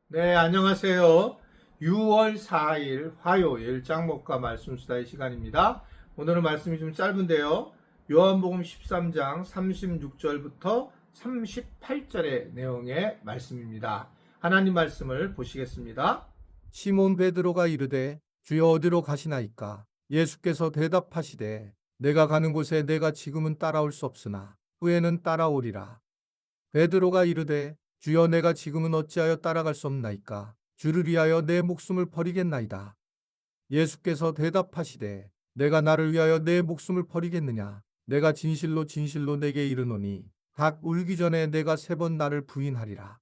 네, 안녕하세요. 6월 4일 화요일 짱목과 말씀 수다의 시간입니다. 오늘은 말씀이 좀 짧은데요. 요한복음 13장 36절부터 38절의 내용의 말씀입니다. 하나님 말씀을 보시겠습니다. 시몬 베드로가 이르되 주여 어디로 가시나이까? 예수께서 대답하시되 내가 가는 곳에 내가 지금은 따라올 수 없으나 후에는 따라오리라. 베드로가 이르되 주여 내가 지금은 어찌하여 따라갈 수 없나이까? 주를 위하여 내 목숨을 버리겠나이다. 예수께서 대답하시되 내가 나를 위하여 내 목숨을 버리겠느냐? 내가 진실로 진실로 내게 이르노니 닭 울기 전에 내가 3번 나를 부인하리라.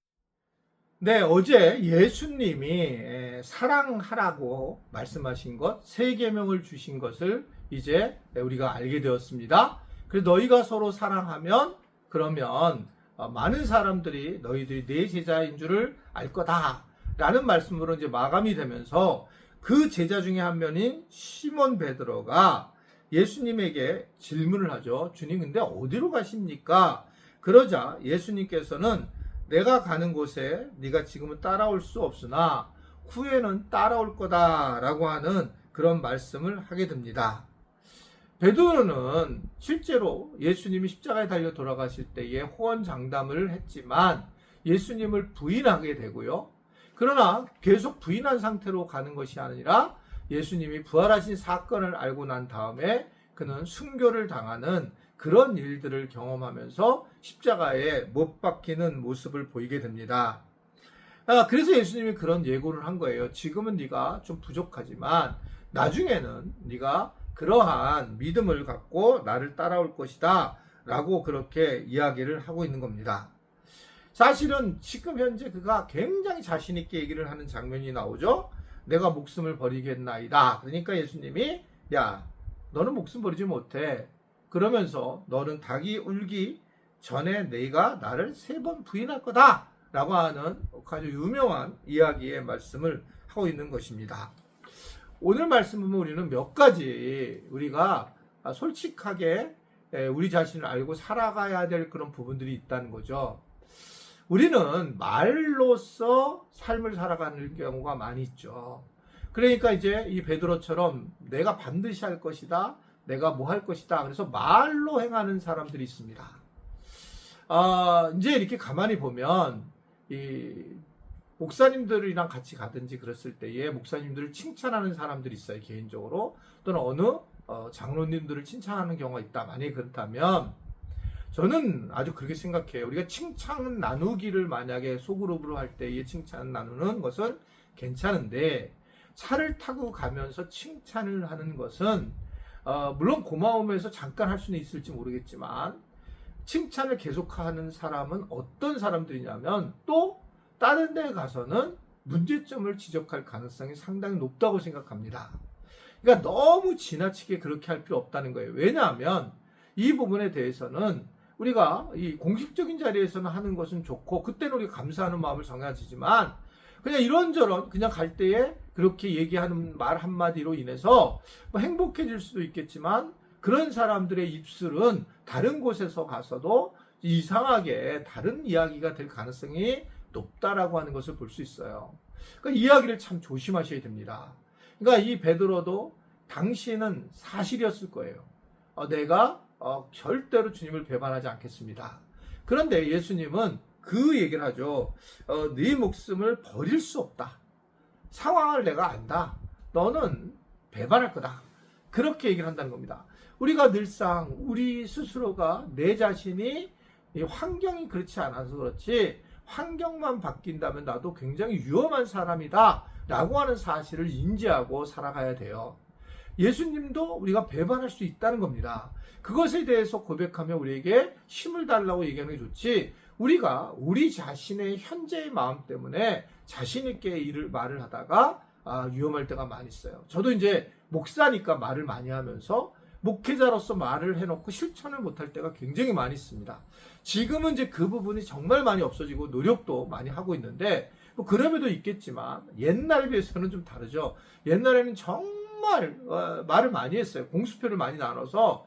네, 어제 예수님이 사랑하라고 말씀하신 것, 세 계명을 주신 것을 이제 우리가 알게 되었습니다. 그래서 너희가 서로 사랑하면 그러면 많은 사람들이 너희들이 내 제자인 줄을 알 거다라는 말씀으로 이제 마감이 되면서 그 제자 중에 한 명인 시몬 베드로가 예수님에게 질문을 하죠. 주님, 근데 어디로 가십니까? 그러자 예수님께서는 내가 가는 곳에 네가 지금은 따라올 수 없으나 후에는 따라올 거다라고 하는 그런 말씀을 하게 됩니다. 베드로는 실제로 예수님이 십자가에 달려 돌아가실 때에 호언장담을 했지만 예수님을 부인하게 되고요. 그러나 계속 부인한 상태로 가는 것이 아니라 예수님이 부활하신 사건을 알고 난 다음에 그는 순교를 당하는 그런 일들을 경험하면서 십자가에 못 박히는 모습을 보이게 됩니다. 그래서 예수님이 그런 예고를 한 거예요. 지금은 네가 좀 부족하지만 나중에는 네가 그러한 믿음을 갖고 나를 따라올 것이다 라고 그렇게 이야기를 하고 있는 겁니다. 사실은 지금 현재 그가 굉장히 자신 있게 얘기를 하는 장면이 나오죠. 내가 목숨을 버리겠나이다. 그러니까 예수님이 야, 너는 목숨 버리지 못해. 그러면서 너는 닭이 울기 전에 내가 나를 3번 부인할 거다 라고 하는 아주 유명한 이야기의 말씀을 하고 있는 것입니다. 오늘 말씀은 우리는 몇 가지 우리가 솔직하게 우리 자신을 알고 살아가야 될 그런 부분들이 있다는 거죠. 우리는 말로써 삶을 살아가는 경우가 많이 있죠. 그러니까 이제 이 베드로처럼 내가 반드시 할 것이다, 내가 뭐 할 것이다, 그래서 말로 행하는 사람들이 있습니다. 이제 이렇게 가만히 보면 이 목사님들이랑 같이 가든지 그랬을 때에 목사님들을 칭찬하는 사람들이 있어요. 개인적으로 또는 어느 장로님들을 칭찬하는 경우가 있다. 만약에 그렇다면 저는 아주 그렇게 생각해요. 우리가 칭찬 나누기를 만약에 소그룹으로 할 때에 칭찬 나누는 것은 괜찮은데 차를 타고 가면서 칭찬을 하는 것은 물론 고마움에서 잠깐 할 수는 있을지 모르겠지만 칭찬을 계속하는 사람은 어떤 사람들이냐면 또 다른 데 가서는 문제점을 지적할 가능성이 상당히 높다고 생각합니다. 그러니까 너무 지나치게 그렇게 할 필요 없다는 거예요. 왜냐하면 이 부분에 대해서는 우리가 이 공식적인 자리에서는 하는 것은 좋고 그때는 우리가 감사하는 마음을 정해지지만 그냥 이런저런 그냥 갈 때에 그렇게 얘기하는 말 한마디로 인해서 뭐 행복해질 수도 있겠지만 그런 사람들의 입술은 다른 곳에서 가서도 이상하게 다른 이야기가 될 가능성이 높다라고 하는 것을 볼 수 있어요. 그러니까 이야기를 참 조심하셔야 됩니다. 그러니까 이 베드로도 당시에는 사실이었을 거예요. 내가 절대로 주님을 배반하지 않겠습니다. 그런데 예수님은 그 얘기를 하죠. 네 목숨을 버릴 수 없다. 상황을 내가 안다. 너는 배반할 거다. 그렇게 얘기를 한다는 겁니다. 우리가 늘상 우리 스스로가 내 자신이 환경이 그렇지 않아서 그렇지 환경만 바뀐다면 나도 굉장히 위험한 사람이다 라고 하는 사실을 인지하고 살아가야 돼요. 예수님도 우리가 배반할 수 있다는 겁니다. 그것에 대해서 고백하며 우리에게 힘을 달라고 얘기하는 게 좋지 우리가 우리 자신의 현재의 마음 때문에 자신 있게 말을 하다가 위험할 때가 많이 있어요. 저도 이제 목사니까 말을 많이 하면서 목회자로서 말을 해놓고 실천을 못할 때가 굉장히 많이 있습니다. 지금은 이제 그 부분이 정말 많이 없어지고 노력도 많이 하고 있는데 뭐 그럼에도 있겠지만 옛날에 비해서는 좀 다르죠. 옛날에는 정말 말을 많이 했어요. 공수표를 많이 나눠서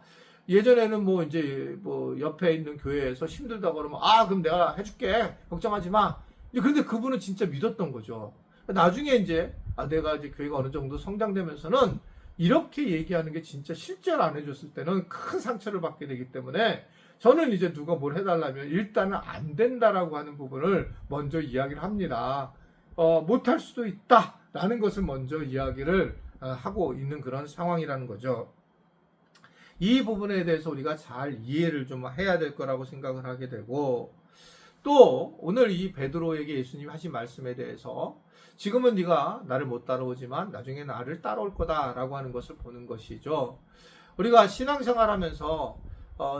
예전에는 뭐 이제 뭐 옆에 있는 교회에서 힘들다고 그러면 그럼 내가 해줄게 걱정하지 마 그런데 그분은 진짜 믿었던 거죠. 나중에 이제 내가 이제 교회가 어느 정도 성장되면서는 이렇게 얘기하는 게 진짜 실제로 안 해줬을 때는 큰 상처를 받게 되기 때문에 저는 이제 누가 뭘 해달라면 일단은 안 된다라고 하는 부분을 먼저 이야기를 합니다. 못할 수도 있다라는 것을 먼저 이야기를 하고 있는 그런 상황이라는 거죠. 이 부분에 대해서 우리가 잘 이해를 좀 해야 될 거라고 생각을 하게 되고, 또 오늘 이 베드로에게 예수님이 하신 말씀에 대해서 지금은 네가 나를 못 따라오지만 나중에 나를 따라올 거다라고 하는 것을 보는 것이죠. 우리가 신앙생활하면서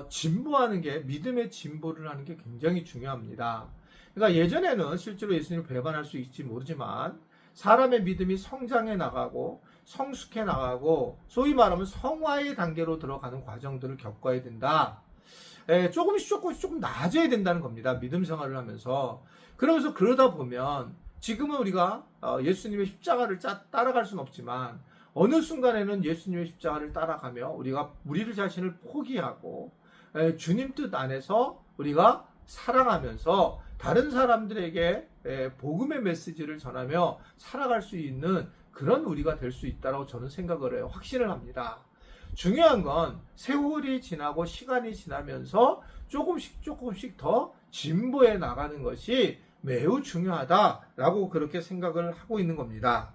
진보하는 게, 믿음의 진보를 하는 게 굉장히 중요합니다. 그러니까 예전에는 실제로 예수님을 배반할 수 있지 모르지만 사람의 믿음이 성장해 나가고 성숙해 나가고 소위 말하면 성화의 단계로 들어가는 과정들을 겪어야 된다. 조금씩 조금 나아져야 된다는 겁니다. 믿음 생활을 하면서. 그러면서 그러다 보면 지금은 우리가 예수님의 십자가를 따라갈 수는 없지만 어느 순간에는 예수님의 십자가를 따라가며 우리가 우리 자신을 포기하고 주님 뜻 안에서 우리가 사랑하면서 다른 사람들에게 복음의 메시지를 전하며 살아갈 수 있는 그런 우리가 될 수 있다고 저는 생각을 해요. 확신을 합니다. 중요한 건 세월이 지나고 시간이 지나면서 조금씩 더 진보해 나가는 것이 매우 중요하다라고 그렇게 생각을 하고 있는 겁니다.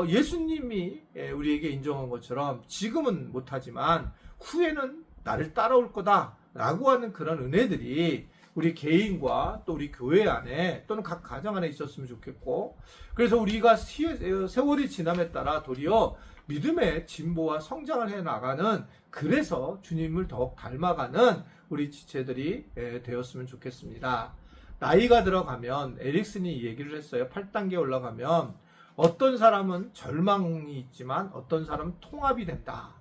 예수님이 우리에게 인정한 것처럼 지금은 못하지만 후에는 나를 따라올 거다라고 하는 그런 은혜들이 우리 개인과 또 우리 교회 안에 또는 각 가정 안에 있었으면 좋겠고, 그래서 우리가 세월이 지남에 따라 도리어 믿음의 진보와 성장을 해 나가는, 그래서 주님을 더욱 닮아가는 우리 지체들이 되었으면 좋겠습니다. 나이가 들어가면 에릭슨이 얘기를 했어요. 8단계 올라가면 어떤 사람은 절망이 있지만 어떤 사람은 통합이 된다.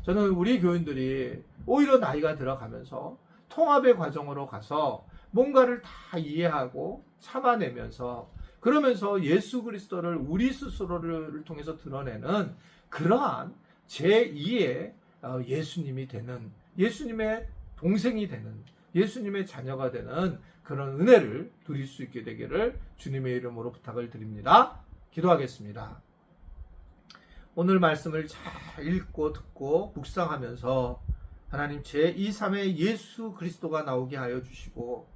저는 우리 교인들이 오히려 나이가 들어가면서 통합의 과정으로 가서 뭔가를 다 이해하고 참아내면서 그러면서 예수 그리스도를 우리 스스로를 통해서 드러내는 그러한 제2의 예수님이 되는, 예수님의 동생이 되는, 예수님의 자녀가 되는 그런 은혜를 누릴 수 있게 되기를 주님의 이름으로 부탁을 드립니다. 기도하겠습니다. 오늘 말씀을 잘 읽고 듣고 묵상하면서 하나님 제2, 3의 예수 그리스도가 나오게 하여 주시고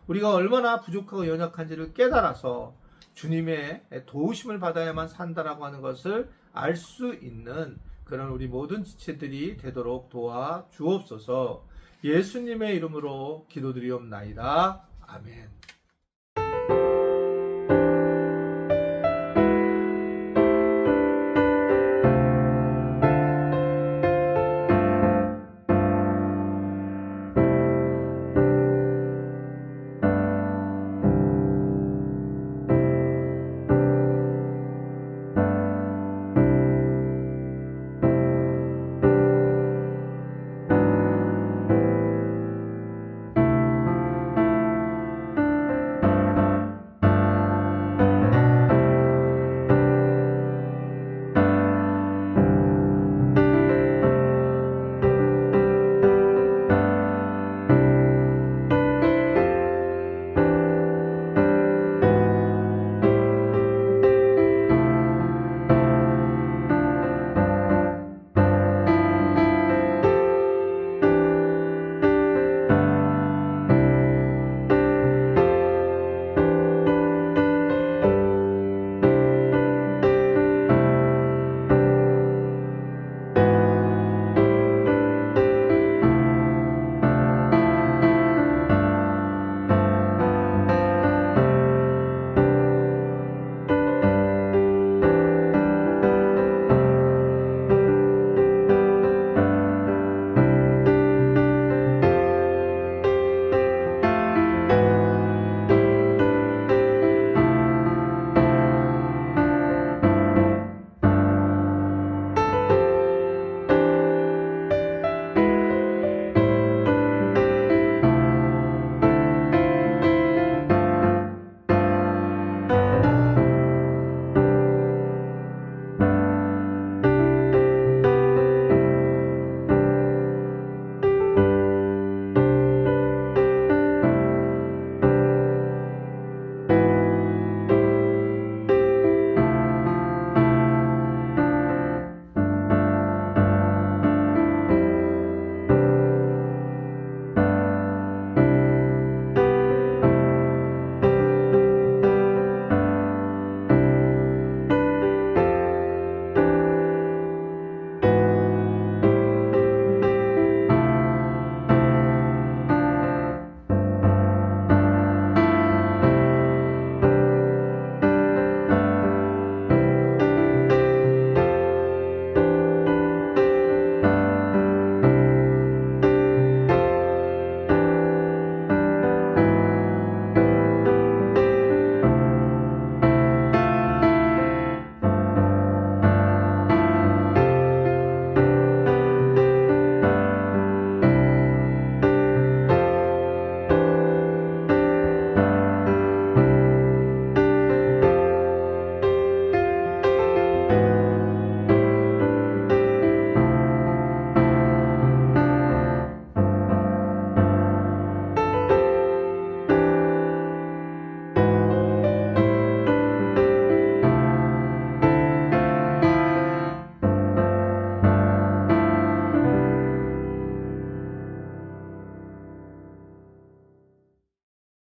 우리가 얼마나 부족하고 연약한지를 깨달아서 주님의 도우심을 받아야만 산다라고 하는 것을 알 수 있는 그런 우리 모든 지체들이 되도록 도와 주옵소서. 예수님의 이름으로 기도드리옵나이다. 아멘.